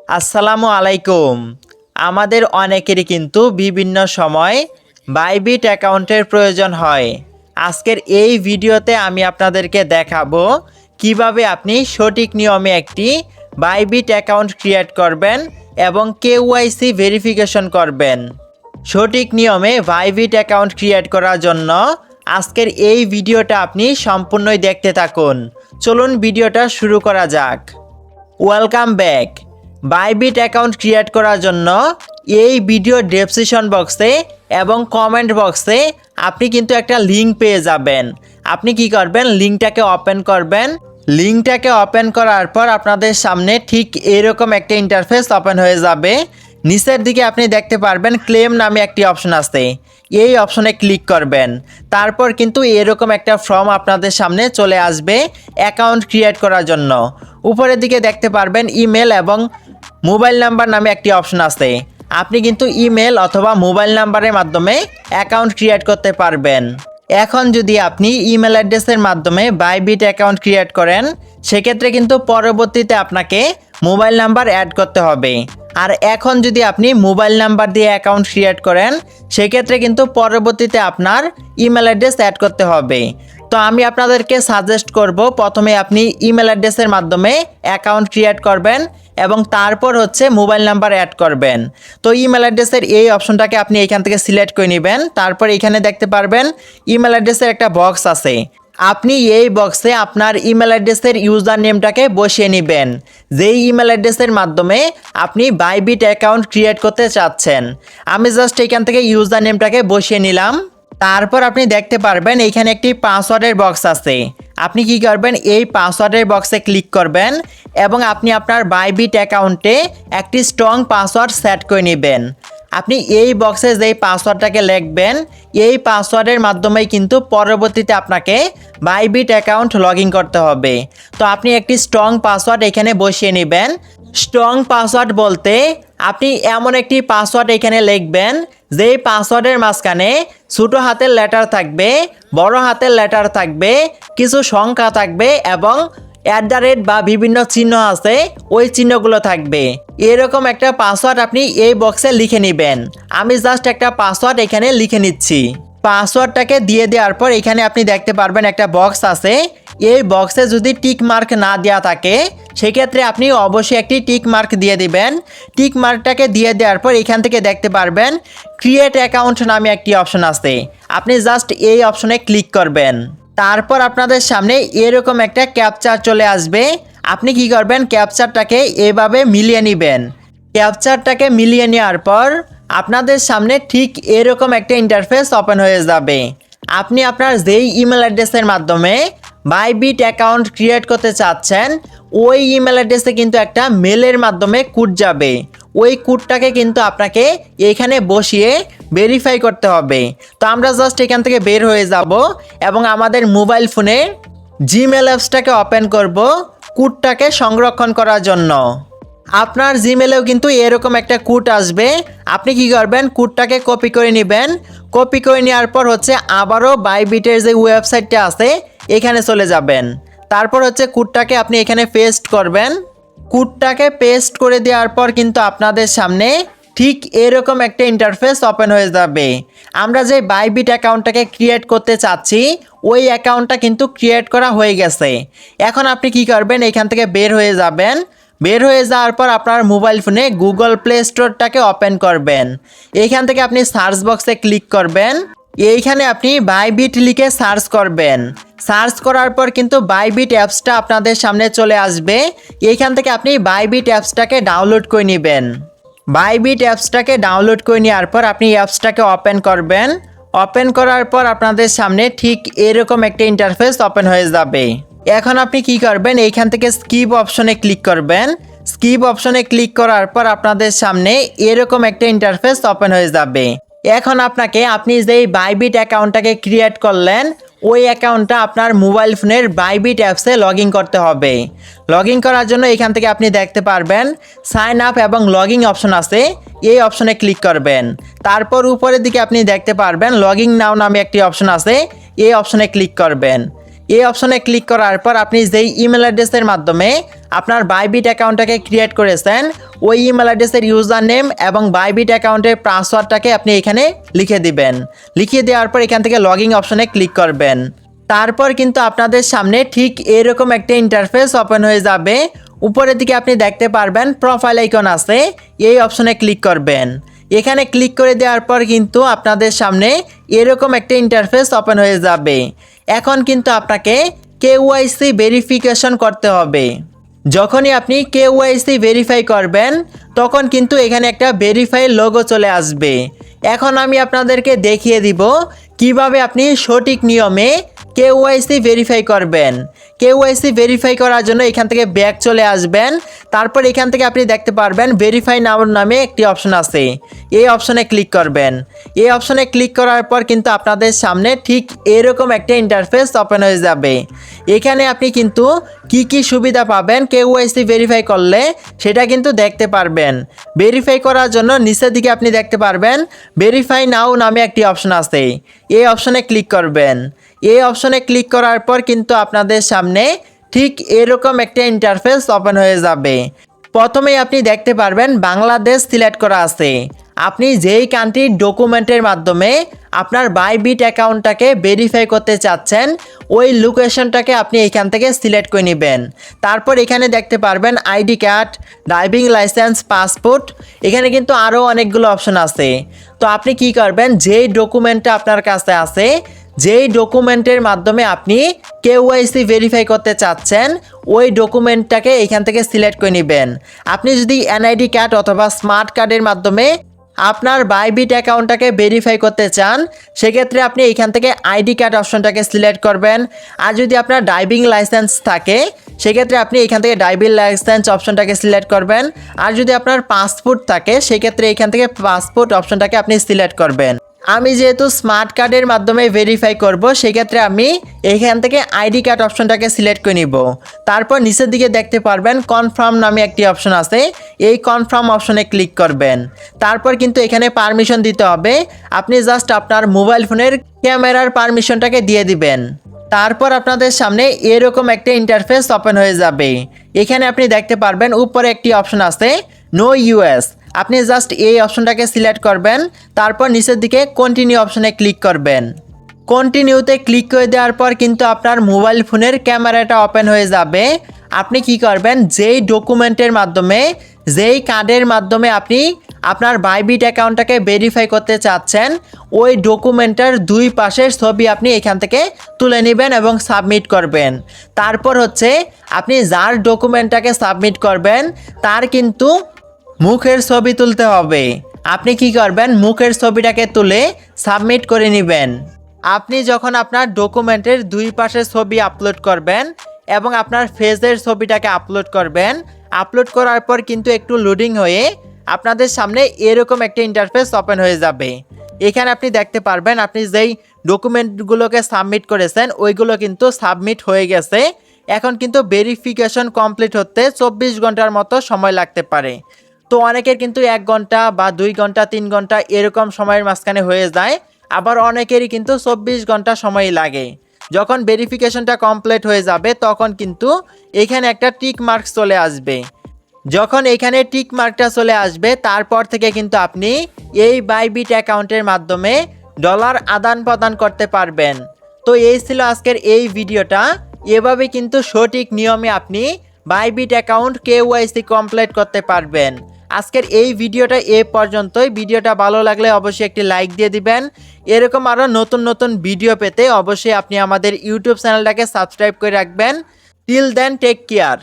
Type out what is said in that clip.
আসসালামু আলাইকুম। আমাদের অনেকেরই কিন্তু বিভিন্ন সময় বাইবিট অ্যাকাউন্টের প্রয়োজন হয়। আজকের এই ভিডিওতে আমি আপনাদেরকে দেখাবো কিভাবে আপনি সঠিক নিয়মে একটি বাইবিট অ্যাকাউন্ট ক্রিয়েট করবেন এবং কেওয়াইসি ভেরিফিকেশন করবেন। সঠিক নিয়মে বাইবিট অ্যাকাউন্ট ক্রিয়েট করার জন্য আজকের এই ভিডিওটা আপনি সম্পূর্ণই দেখতে থাকুন। চলুন ভিডিওটা শুরু করা যাক। Welcome back. Bybit account create করার জন্য এই ভিডিও ডেসক্রিপশন বক্সে এবং কমেন্ট বক্সে আপনি কিন্তু একটা লিঙ্ক পেয়ে যাবেন। আপনি কি করবেন, লিঙ্কটাকে ওপেন করবেন। লিঙ্কটাকে ওপেন করার পর আপনাদের সামনে ঠিক এরকম একটা ইন্টারফেস ওপেন হয়ে যাবে। নিচের দিকে আপনি দেখতে পারবেন ক্লেম নামে একটি অপশন আছে, এই অপশনে ক্লিক করবেন। তারপর কিন্তু এরকম একটা ফর্ম আপনাদের সামনে চলে আসবে অ্যাকাউন্ট ক্রিয়েট করার জন্য। উপরের দিকে দেখতে পারবেন ইমেল এবং মোবাইল নাম্বার নামে একটি অপশন আছে। আপনি কিন্তু ইমেল অথবা মোবাইল নাম্বারের মাধ্যমে অ্যাকাউন্ট ক্রিয়েট করতে পারবেন। এখন যদি আপনি ইমেল অ্যাড্রেসের মাধ্যমে বাইবিট অ্যাকাউন্ট ক্রিয়েট করেন, সেক্ষেত্রে কিন্তু পরবর্তীতে আপনাকে মোবাইল নাম্বার অ্যাড করতে হবে। আর এখন যদি আপনি মোবাইল নাম্বার দিয়ে অ্যাকাউন্ট ক্রিয়েট করেন, সেক্ষেত্রে কিন্তু পরবর্তীতে আপনার ইমেল অ্যাড্রেস অ্যাড করতে হবে। তো আমি আপনাদেরকে সাজেস্ট করব প্রথমে আপনি ইমেল অ্যাড্রেসের মাধ্যমে অ্যাকাউন্ট ক্রিয়েট করবেন এবং তারপর হচ্ছে মোবাইল নাম্বার অ্যাড করবেন। তো ইমেল অ্যাড্রেসের এই অপশনটাকে আপনি এখান থেকে সিলেক্ট করে নেবেন। তারপর এখানে দেখতে পারবেন ইমেল অ্যাড্রেসের একটা বক্স আছে। আপনি এই বক্সে আপনার ইমেল অ্যাড্রেসের ইউজার নেমটাকে বসিয়ে নেবেন, যেই ইমেল অ্যাড্রেসের মাধ্যমে আপনি বাইবিট অ্যাকাউন্ট ক্রিয়েট করতে চাচ্ছেন। আমি জাস্ট এখান থেকে ইউজার নেমটাকে বসিয়ে নিলাম। তারপর আপনি দেখতে পারবেন এইখানে একটি পাসওয়ার্ডের বক্স আছে। আপনি কি করবেন, এই পাসওয়ার্ডের বক্সে ক্লিক করবেন এবং আপনি আপনার বাইবিট অ্যাকাউন্টে একটি স্ট্রং পাসওয়ার্ড সেট করে নেবেন। আপনি এই বক্সে যেই পাসওয়ার্ডটাকে লিখবেন, এই পাসওয়ার্ডের মাধ্যমেই কিন্তু পরবর্তীতে আপনাকে বাইবিট অ্যাকাউন্ট লগ ইন করতে হবে। তো আপনি একটি স্ট্রং পাসওয়ার্ড এখানে বসিয়ে নেবেন। স্ট্রং পাসওয়ার্ড বলতে আপনি এমন একটি পাসওয়ার্ড এখানে লিখবেন যেই পাসওয়ার্ডের মাঝখানে ছোটো হাতের লেটার থাকবে, বড় হাতের লেটার থাকবে, কিছু সংখ্যা থাকবে এবং @ বা বিভিন্ন চিহ্ন আছে, ওই চিহ্নগুলো থাকবে। এরকম একটা পাসওয়ার্ড আপনি এই বক্সে লিখে নেবেন। আমি জাস্ট একটা পাসওয়ার্ড এখানে লিখে নিচ্ছি। পাসওয়ার্ডটাকে দিয়ে দেওয়ার পর এখানে আপনি দেখতে পারবেন একটা বক্স আছে। এই বক্সে যদি টিক মার্ক না দেওয়া থাকে, সেক্ষেত্রে আপনি অবশ্যই একটি টিক মার্ক দিয়ে দিবেন। টিক মার্কটাকে দিয়ে দেওয়ার পর এখান থেকে দেখতে পারবেন ক্রিয়েট অ্যাকাউন্ট নামে একটি অপশন আছে। আপনি জাস্ট এই অপশনে ক্লিক করবেন। তারপর আপনাদের সামনে এরকম একটা ক্যাপচার চলে আসবে। আপনি কি করবেন, ক্যাপচারটাকে এভাবে মিলিয়ে নেবেন। ক্যাপচারটাকে মিলিয়ে নেওয়ার পর আপনাদের সামনে ঠিক এরকম একটা ইন্টারফেস ওপেন হয়ে যাবে। আপনি আপনার যেই ইমেল অ্যাড্রেসের মাধ্যমে বাইবিট অ্যাকাউন্ট ক্রিয়েট করতে চাচ্ছেন, ওই ইমেল অ্যাড্রেসে কিন্তু একটা মেলের মাধ্যমে কোড যাবে। ওই কোডটাকে কিন্তু আপনাকে এখানে বসিয়ে ভেরিফাই করতে হবে। তো আমরা জাস্ট এখান থেকে বের হয়ে যাব এবং আমাদের মোবাইল ফোনে জিমেল অ্যাপসটাকে ওপেন করব কোডটাকে সংরক্ষণ করার জন্য। আপনার জিমেলেও কিন্তু এরকম একটা কোড আসবে। আপনি কি করবেন, কোডটাকে কপি করে নেবেন। কপি করে নেওয়ার পর হচ্ছে আবারও বাইবিটের যে ওয়েবসাইটটা আছে এখানে চলে যাবেন। তারপর হচ্ছে কোডটাকে আপনি এখানে পেস্ট করবেন। কোডটাকে পেস্ট করে দেওয়ার পর কিন্তু আপনাদের সামনে ঠিক এরকম একটা ইন্টারফেস ওপেন হয়ে যাবে। আমরা যে বাইবিট অ্যাকাউন্টটাকে ক্রিয়েট করতে চাচ্ছি, ওই অ্যাকাউন্টটা কিন্তু ক্রিয়েট করা হয়ে গেছে। এখন আপনি কি করবেন, এখান থেকে বের হয়ে যাবেন। বের হয়ে যাওয়ার পর আপনার মোবাইল ফোনে গুগল প্লে স্টোরটাকে ওপেন করবেন। এইখান থেকে আপনি সার্চ বক্সে ক্লিক করবেন। এইখানে আপনি বাইবিট লিখে সার্চ করবেন। সার্চ করার পর কিন্তু বাইবিট অ্যাপসটা আপনাদের সামনে চলে আসবে। এইখান থেকে আপনি বাইবিট অ্যাপসটাকে ডাউনলোড করে নেবেন। বাইবিট অ্যাপসটাকে ডাউনলোড করে নেওয়ার পর আপনি অ্যাপসটাকে ওপেন করবেন। ওপেন করার পর আপনাদের সামনে ঠিক এরকম একটা ইন্টারফেস ওপেন হয়ে যাবে। এখন আপনি কি করবেন, এইখান থেকে স্কিপ অপশনে ক্লিক করবেন। স্কিপ অপশনে ক্লিক করার পর আপনাদের সামনে এরকম একটা ইন্টারফেস ওপেন হয়ে যাবে। এখন আপনি যেই বাইবিট অ্যাকাউন্টটাকে ক্রিয়েট করলেন, ওই অ্যাকাউন্টটা আপনার মোবাইল ফোনের বাইবিট অ্যাপসে লগ ইন করতে হবে। লগ ইন করার জন্য এখান থেকে আপনি দেখতে পারবেন সাইন আপ এবং লগ ইন অপশন আছে, এই অপশনে ক্লিক করবেন। তারপর উপরের দিকে আপনি দেখতে পারবেন লগ ইন নাও নামে একটি অপশন আছে, এই অপশনে ক্লিক করবেন। এই অপশনে ক্লিক করার পর আপনি যেই ইমেল অ্যাড্রেসের মাধ্যমে আপনার বাইবিট অ্যাকাউন্টটাকে ক্রিয়েট করেছেন ওই ইমেল অ্যাড্রেসের ইউজার নেম এবং বাইবিট অ্যাকাউন্টের পাসওয়ার্ডটাকে আপনি এখানে লিখে দিবেন। লিখিয়ে দেওয়ার পর এখান থেকে লগইন অপশনে ক্লিক করবেন। তারপর কিন্তু আপনাদের সামনে ঠিক এরকম একটা ইন্টারফেস ওপেন হয়ে যাবে। উপরের দিকে আপনি দেখতে পারবেন প্রোফাইল আইকন আছে, এই অপশনে ক্লিক করবেন। এখানে ক্লিক করে দেওয়ার পর কিন্তু আপনাদের সামনে এরকম একটা ইন্টারফেস ওপেন হয়ে যাবে। এখন কিন্তু আপনাকে কেওয়াইসি ভেরিফিকেশন করতে হবে। যখনই আপনি কেওয়াইসি ভেরিফাই করবেন তখন কিন্তু এখানে একটা ভেরিফাই লোগো চলে আসবে। এখন আমি আপনাদেরকে দেখিয়ে দিব কিভাবে আপনি সঠিক নিয়মে কেওয়াইসি ভেরিফাই করবেন। কেওয়াইসি ভেরিফাই করার জন্য এখান থেকে ব্যাক চলে আসবেন। তারপর এখান থেকে আপনি দেখতে পারবেন ভেরিফাই নাও নামে একটি অপশন আছে, এই অপশনে ক্লিক করবেন। এই অপশনে ক্লিক করার পর কিন্তু আপনাদের সামনে ঠিক এরকম একটা ইন্টারফেস ওপেন হয়ে যাবে। এখানে আপনি কিন্তু কি সুবিধা পাবেন কেওয়াইসি ভেরিফাই করলে সেটা কিন্তু দেখতে পারবেন। ভেরিফাই করার জন্য নিচের দিকে আপনি দেখতে পারবেন ভেরিফাই নাও নামে একটি অপশন আছে, এই অপশনে ক্লিক করবেন। এই অপশনে ক্লিক করার পর কিন্তু আপনাদের সামনে ঠিক এরকম একটা ইন্টারফেস ওপেন হয়ে যাবে। প্রথমেই আপনি দেখতে পারবেন বাংলাদেশ সিলেক্ট করা আছে। আপনি যেই কান্ট্রির ডকুমেন্টের মাধ্যমে আপনার বাইবিট অ্যাকাউন্টটাকে ভেরিফাই করতে চাচ্ছেন ওই লোকেশনটাকে আপনি এখান থেকে সিলেক্ট করে নেবেন। তারপর এখানে দেখতে পারবেন ID card, driving licence, passport, এখানে কিন্তু আরও অনেকগুলো অপশন আছে। তো আপনি কি করবেন, যেই ডকুমেন্টটা আপনার কাছে আছে, যেই ডকুমেন্টের মাধ্যমে আপনি কেওয়াইসি ভেরিফাই করতে চাচ্ছেন ওই ডকুমেন্টটাকে এখান থেকে সিলেক্ট করে নেবেন। আপনি যদি এনআইডি কার্ড অথবা স্মার্ট কার্ডের মাধ্যমে আপনার বাইবিট অ্যাকাউন্টটাকে ভেরিফাই করতে চান সেক্ষেত্রে আপনি এখান থেকে আইডি কার্ড অপশনটাকে সিলেক্ট করবেন। আর যদি আপনার ড্রাইভিং লাইসেন্স থাকে সেক্ষেত্রে আপনি এখান থেকে ড্রাইভিং লাইসেন্স অপশনটাকে সিলেক্ট করবেন। আর যদি আপনার পাসপোর্ট থাকে সেক্ষেত্রে এখান থেকে পাসপোর্ট অপশনটাকে আপনি সিলেক্ট করবেন। আমি যেহেতু স্মার্ট কার্ডের মাধ্যমে ভেরিফাই করব সেক্ষেত্রে আমি এখান থেকে আইডি কার্ড অপশনটাকে সিলেক্ট করে নিব। তারপর নিচের দিকে দেখতে পারবেন কনফার্ম নামে একটি অপশন আছে, এই কনফার্ম অপশনে ক্লিক করবেন। তারপর কিন্তু এখানে পারমিশন দিতে হবে, আপনি জাস্ট আপনার মোবাইল ফোনের ক্যামেরার পারমিশনটাকে দিয়ে দিবেন। তারপর আপনাদের সামনে এরকম একটা ইন্টারফেস ওপেন হয়ে যাবে। এখানে আপনি দেখতে পারবেন উপরে একটি অপশন আছে নো ইউএস, আপনি জাস্ট এই অপশনটাকে সিলেক্ট করবেন। তারপর নিচের দিকে কন্টিনিউ অপশনে ক্লিক করবেন। কন্টিনিউতে ক্লিক করে দেওয়ার পর কিন্তু আপনার মোবাইল ফোনের ক্যামেরাটা ওপেন হয়ে যাবে। আপনি কি করবেন, যেই ডকুমেন্টের মাধ্যমে, যেই কার্ডের মাধ্যমে আপনি আপনার বাইবিট অ্যাকাউন্টটাকে ভেরিফাই করতে চাচ্ছেন ওই ডকুমেন্টের দুই পাশের ছবি আপনি এখান থেকে তুলে নেবেন এবং সাবমিট করবেন। তারপর হচ্ছে আপনি যার ডকুমেন্টটাকে সাবমিট করবেন তার কিন্তু মুখের ছবি তুলতে হবে। আপনি কি করবেন, মুখের ছবিটাকে তুলে সাবমিট করে নেবেন। আপনি যখন আপনার ডকুমেন্টের দুই পাশের ছবি আপলোড করবেন এবং আপনার ফেসের ছবিটাকে আপলোড করবেন, আপলোড করার পর কিন্তু একটু লোডিং হয়ে আপনাদের সামনে এরকম একটা ইন্টারফেস ওপেন হয়ে যাবে। এখানে আপনি দেখতে পারবেন আপনি যেই ডকুমেন্টগুলোকে সাবমিট করেছেন ওইগুলো কিন্তু সাবমিট হয়ে গেছে। এখন কিন্তু ভেরিফিকেশন কমপ্লিট হতে 24 ঘন্টার মতো সময় লাগতে পারে। তো অনেকের কিন্তু 1 ঘন্টা বা 2 ঘন্টা 3 ঘন্টা এরকম সময়ের মাঝখানে হয়ে যায়, আবার অনেকেরই কিন্তু 24 ঘন্টা সময় লাগে। যখন ভেরিফিকেশনটা কমপ্লিট হয়ে যাবে তখন কিন্তু এখানে একটা টিক মার্ক চলে আসবে। যখন এখানে টিক মার্কটা চলে আসবে তারপর থেকে কিন্তু আপনি এই বাইবিট অ্যাকাউন্টের মাধ্যমে ডলার আদান প্রদান করতে পারবেন। তো এই ছিল আজকের এই ভিডিওটা। এভাবে কিন্তু সঠিক নিয়মে আপনি বাইবিট অ্যাকাউন্ট কেওয়াইসি কমপ্লিট করতে পারবেন। আজকের এই ভিডিওটা এ পর্যন্তই। ভিডিওটা ভালো লাগলে অবশ্যই একটি লাইক দিয়ে দিবেন। এরকম আরও নতুন নতুন ভিডিও পেতে অবশ্যই আপনি আমাদের ইউটিউব চ্যানেলটাকে সাবস্ক্রাইব করে রাখবেন। Till then take care.